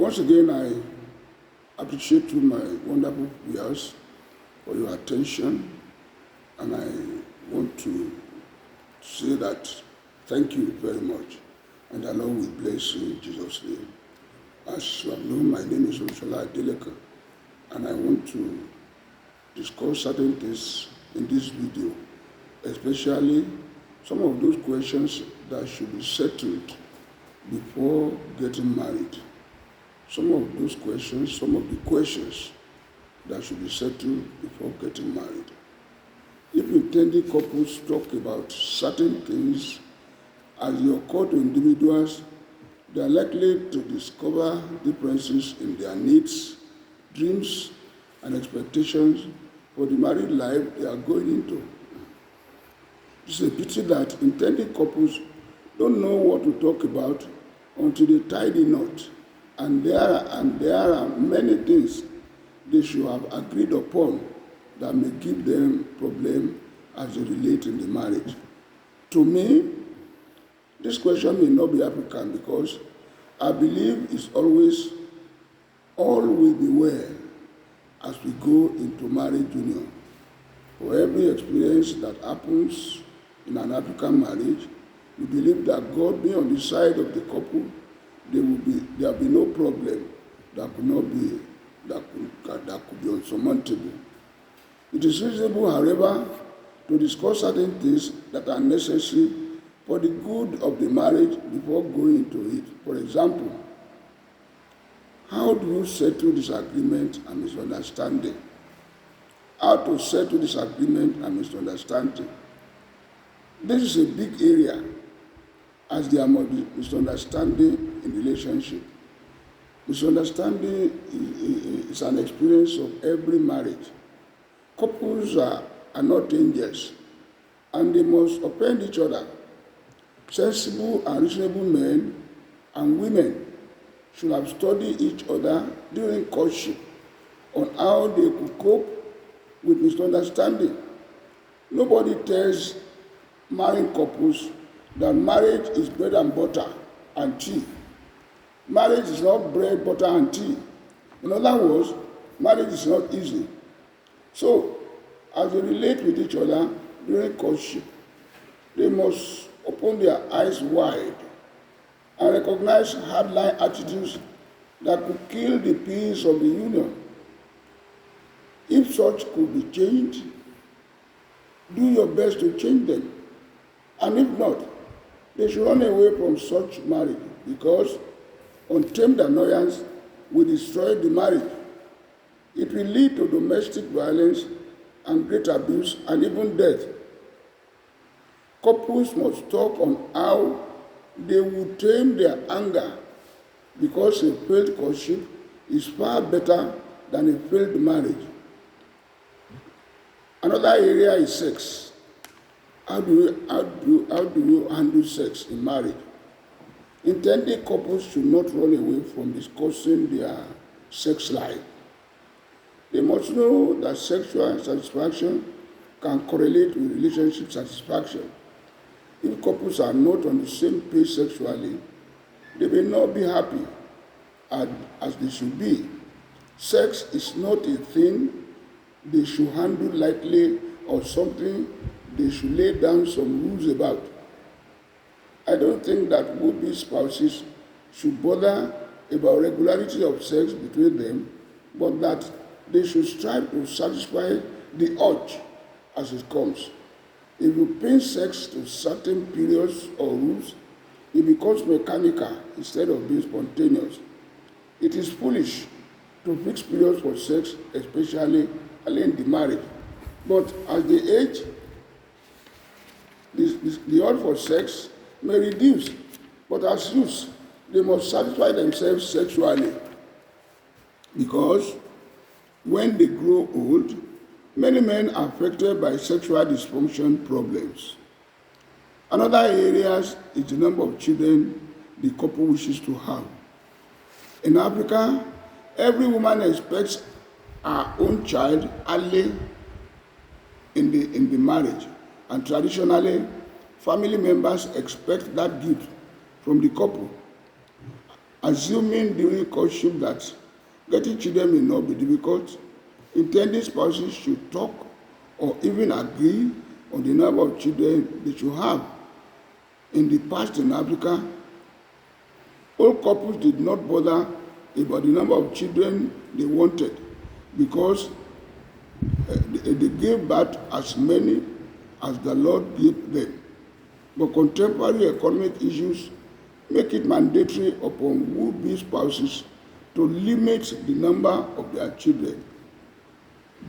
Once again, I appreciate you, my wonderful viewers, for your attention, and I want to say that thank you very much, and the Lord will bless you in Jesus' name. As you have known, my name is Olushola Adeleke, and I want to discuss certain things in this video, especially some of those questions that should be settled before getting married. Some of the questions that should be settled before getting married. If intending couples talk about certain things as they occur to individuals, they are likely to discover differences in their needs, dreams, and expectations for the married life they are going into. It's a pity that intending couples don't know what to talk about until they tie the knot, and there are many things they should have agreed upon that may give them problem as they relate in the marriage. To me, this question may not be applicable because I believe it's always all will be well as we go into marriage union. For every experience that happens in an African marriage, we believe that God being on the side of the couple, there will be no problem that could be unsurmountable. It is reasonable, however, to discuss certain things that are necessary for the good of the marriage before going into it. For example, how do you settle disagreement and misunderstanding? How to settle disagreement and misunderstanding? This is a big area, as there must be misunderstanding in relationship. Misunderstanding is an experience of every marriage. Couples are not angels, and they must offend each other. Sensible and reasonable men and women should have studied each other during courtship on how they could cope with misunderstanding. Nobody tells married couples that marriage is bread and butter and tea. Marriage is not bread, butter, and tea. In other words, marriage is not easy. So, as they relate with each other during courtship, they must open their eyes wide and recognize hardline attitudes that could kill the peace of the union. If such could be changed, do your best to change them. And if not, they should run away from such marriage because untamed annoyance will destroy the marriage. It will lead to domestic violence and great abuse and even death. Couples must talk on how they will tame their anger because a failed courtship is far better than a failed marriage. Another area is sex. How do you handle sex in marriage? Intended couples should not run away from discussing their sex life. They must know that sexual satisfaction can correlate with relationship satisfaction. If couples are not on the same page sexually, they may not be happy as they should be. Sex is not a thing they should handle lightly or something they should lay down some rules about. I don't think that would-be spouses should bother about regularity of sex between them, but that they should strive to satisfy the urge as it comes. If you pin sex to certain periods or rules, it becomes mechanical instead of being spontaneous. It is foolish to fix periods for sex, especially in the marriage. But as they age, the urge for sex may reduce, but as youths, they must satisfy themselves sexually. Because when they grow old, many men are affected by sexual dysfunction problems. Another area is the number of children the couple wishes to have. In Africa, every woman expects her own child early in the marriage, and traditionally, family members expect that gift from the couple. assuming during courtship that getting children may not be difficult, intending spouses should talk or even agree on the number of children they should have. In the past in Africa, old couples did not bother about the number of children they wanted because they gave birth as many as the Lord gave them. But contemporary economic issues make it mandatory upon would-be spouses to limit the number of their children.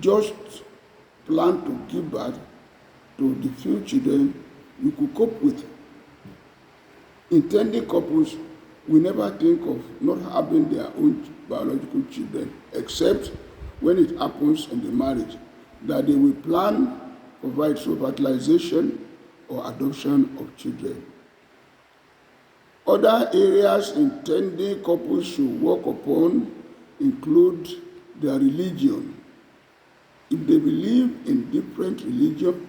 Just plan to give birth to the few children you could cope with. Intending couples will never think of not having their own biological children, except when it happens in the marriage, that they will plan for fertilization or adoption of children. Other areas intending couples should work upon include their religion. If they believe in different religion,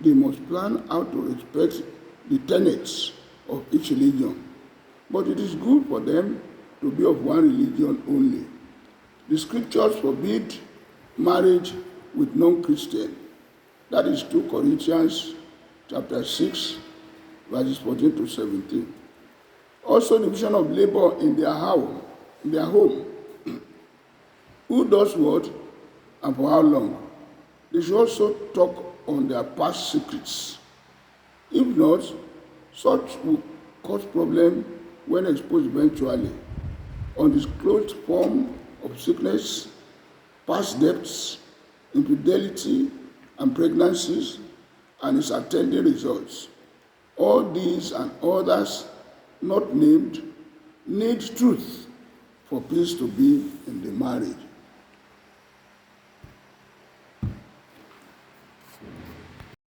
they must plan how to respect the tenets of each religion. But it is good for them to be of one religion only. The scriptures forbid marriage with non-Christian. That is 2 Corinthians chapter 6, verses 14 to 17. Also, division of labor in their home. Who does what and for how long? They should also talk on their past secrets. If not, such will cause problem when exposed eventually. Undisclosed form of sickness, past debts, infidelity, and pregnancies, and its attending results. All these and others not named need truth for peace to be in the marriage.